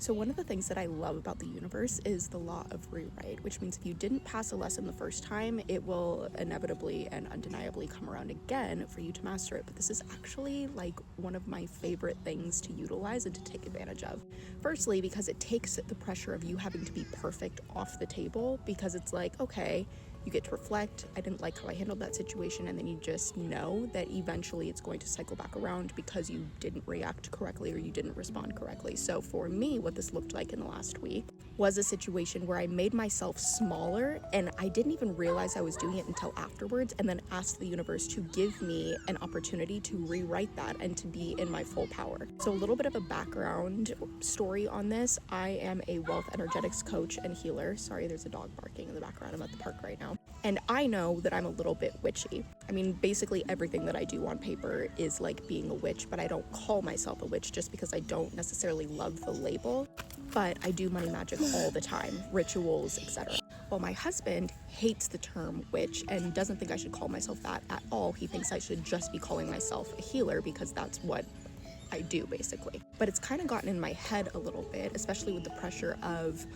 So one of the things that I love about the universe is the law of rewrite, which means if you didn't pass a lesson the first time, it will inevitably and undeniably come around again for you to master it. But this is actually like one of my favorite things to utilize and to take advantage of. Firstly, because it takes the pressure of you having to be perfect off the table, because it's like, okay, you get to reflect, I didn't like how I handled that situation, and then you just know that eventually it's going to cycle back around because you didn't react correctly or you didn't respond correctly. So for me, what this looked like in the last week was a situation where I made myself smaller, and I didn't even realize I was doing it until afterwards, and then asked the universe to give me an opportunity to rewrite that and to be in my full power. So a little bit of a background story on this. I am a wealth energetics coach and healer. Sorry, there's a dog barking in the background. I'm at the park right now. And I know that I'm a little bit witchy. I mean, basically everything that I do on paper is like being a witch, but I don't call myself a witch just because I don't necessarily love the label. But I do money magic all the time, rituals, etc. Well, my husband hates the term witch and doesn't think I should call myself that at all. He thinks I should just be calling myself a healer because that's what I do, basically. But it's kind of gotten in my head a little bit, especially with the pressure of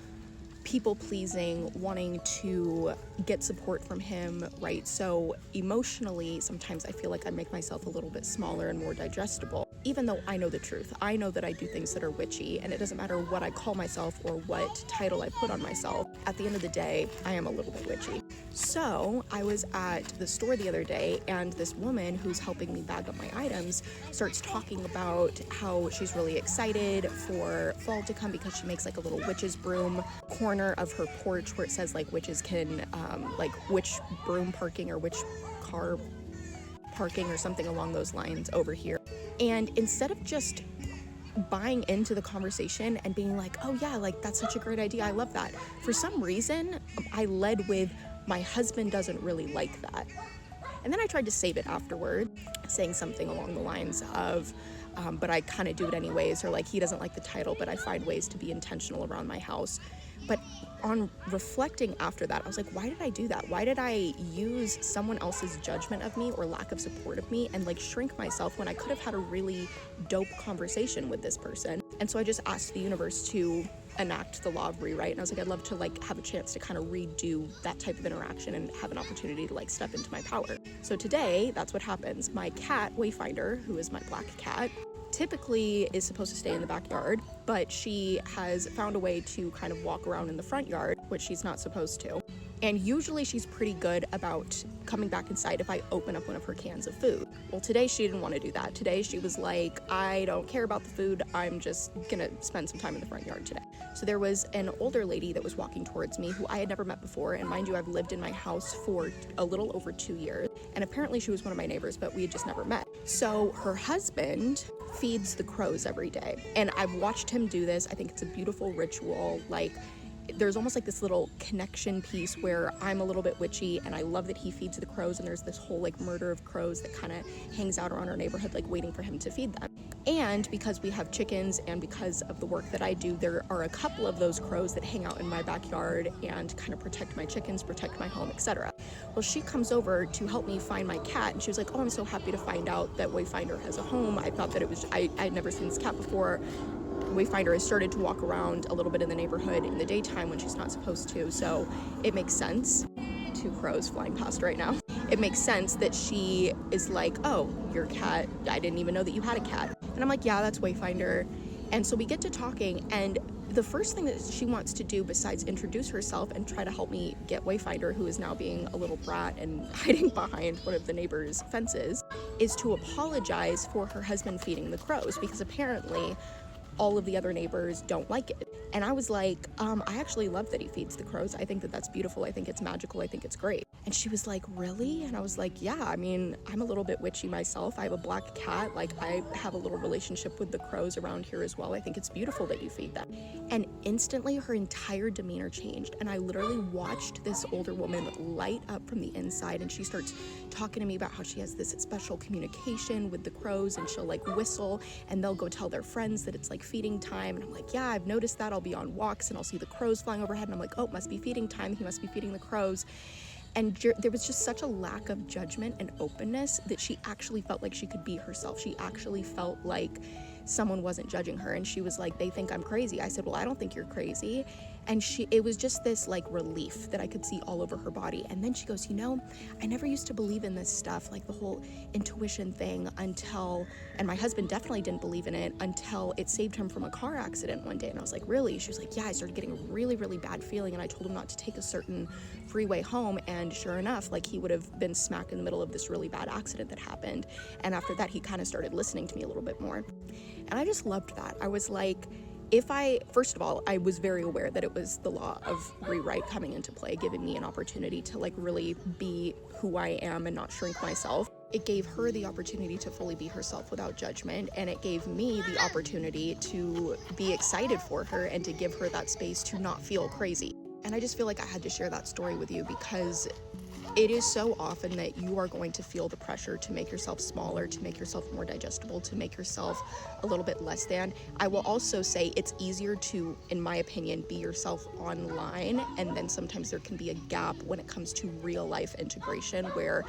people pleasing, wanting to get support from him, right? So emotionally, sometimes I feel like I make myself a little bit smaller and more digestible, even though I know the truth. I know that I do things that are witchy, and it doesn't matter what I call myself or what title I put on myself. At the end of the day, I am a little bit witchy. So I was at the store the other day, and this woman who's helping me bag up my items starts talking about how she's really excited for fall to come because she makes like a little witch's broom corner of her porch where it says like witches can like witch broom parking or witch car parking or something along those lines over here. And instead of just buying into the conversation and being like, oh yeah, like that's such a great idea, I love that, for some reason I led with, my husband doesn't really like that. And then I tried to save it afterward, saying something along the lines of, but I kind of do it anyways, or like, he doesn't like the title, but I find ways to be intentional around my house. But on reflecting after that, I was like, why did I do that? Why did I use someone else's judgment of me or lack of support of me and like shrink myself when I could have had a really dope conversation with this person? And so I just asked the universe to enact the law of rewrite, and I was like, I'd love to like have a chance to kind of redo that type of interaction and have an opportunity to like step into my power. So today, that's what happens. My cat, Wayfinder, who is my black cat, typically is supposed to stay in the backyard, but she has found a way to kind of walk around in the front yard, which she's not supposed to. And usually she's pretty good about coming back inside if I open up one of her cans of food. Well, today she didn't want to do that. Today she was like, I don't care about the food, I'm just gonna spend some time in the front yard today. So there was an older lady that was walking towards me who I had never met before, and mind you, I've lived in my house for a little over 2 years, and apparently she was one of my neighbors, but we had just never met. So her husband feeds the crows every day, and I've watched him do this. I think it's a beautiful ritual. Like, there's almost like this little connection piece where I'm a little bit witchy and I love that he feeds the crows, and there's this whole like murder of crows that kind of hangs out around our neighborhood like waiting for him to feed them. And because we have chickens and because of the work that I do, there are a couple of those crows that hang out in my backyard and kind of protect my chickens, protect my home, etc. Well, she comes over to help me find my cat, and she was like, oh, I'm so happy to find out that Wayfinder has a home. I thought that it was, I'd never seen this cat before. Wayfinder has started to walk around a little bit in the neighborhood in the daytime when she's not supposed to, so it makes sense. 2 crows flying past right now. It makes sense that she is like, oh, your cat, I didn't even know that you had a cat. And I'm like, yeah, that's Wayfinder. And so we get to talking, and the first thing that she wants to do besides introduce herself and try to help me get Wayfinder, who is now being a little brat and hiding behind one of the neighbors' fences, is to apologize for her husband feeding the crows, because apparently all of the other neighbors don't like it. And I was like, I actually love that he feeds the crows. I think that that's beautiful. I think it's magical. I think it's great. And she was like, really? And I was like, yeah, I mean, I'm a little bit witchy myself. I have a black cat. Like, I have a little relationship with the crows around here as well. I think it's beautiful that you feed them. And instantly her entire demeanor changed. And I literally watched this older woman light up from the inside, and she starts talking to me about how she has this special communication with the crows, and she'll like whistle and they'll go tell their friends that it's like feeding time. And I'm like, yeah, I've noticed that. I'll be on walks and I'll see the crows flying overhead, and I'm like, oh, it must be feeding time. He must be feeding the crows. And there was just such a lack of judgment and openness that she actually felt like she could be herself. She actually felt like someone wasn't judging her. And she was like, they think I'm crazy. I said, well, I don't think you're crazy. And it was just this like relief that I could see all over her body. And then she goes, I never used to believe in this stuff, like the whole intuition thing, and my husband definitely didn't believe in it until it saved him from a car accident one day. And I was like, really? She was like, yeah, I started getting a really, really bad feeling, and I told him not to take a certain freeway home, and sure enough, like, he would have been smack in the middle of this really bad accident that happened. And after that, he kind of started listening to me a little bit more. And I just loved that. I was like, first of all, I was very aware that it was the law of rewrite coming into play, giving me an opportunity to like really be who I am and not shrink myself. It gave her the opportunity to fully be herself without judgment, and it gave me the opportunity to be excited for her and to give her that space to not feel crazy. And I just feel like I had to share that story with you because it is so often that you are going to feel the pressure to make yourself smaller, to make yourself more digestible, to make yourself a little bit less than. I will also say it's easier to, in my opinion, be yourself online, and then sometimes there can be a gap when it comes to real life integration where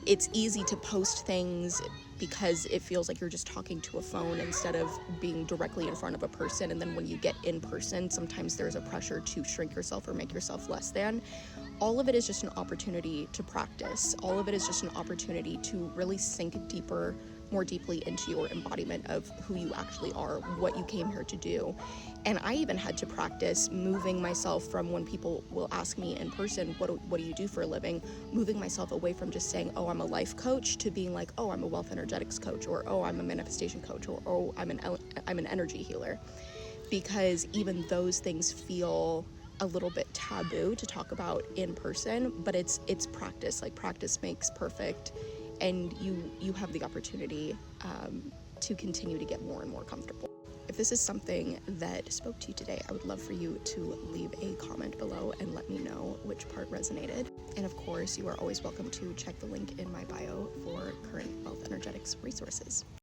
it's easy to post things because it feels like you're just talking to a phone instead of being directly in front of a person. And then when you get in person, sometimes there's a pressure to shrink yourself or make yourself less than. All of it is just an opportunity to practice. All of it is just an opportunity to really sink more deeply into your embodiment of who you actually are, what you came here to do. And I even had to practice moving myself from, when people will ask me in person, what do you do for a living, moving myself away from just saying, oh, I'm a life coach, to being like, oh, I'm a wealth energetics coach, or oh, I'm a manifestation coach, or oh, I'm an energy healer. Because even those things feel a little bit taboo to talk about in person, but it's practice. Like, practice makes perfect, and you have the opportunity to continue to get more and more comfortable. If this is something that spoke to you today, I would love for you to leave a comment below and let me know which part resonated. And of course, you are always welcome to check the link in my bio for current wealth energetics resources.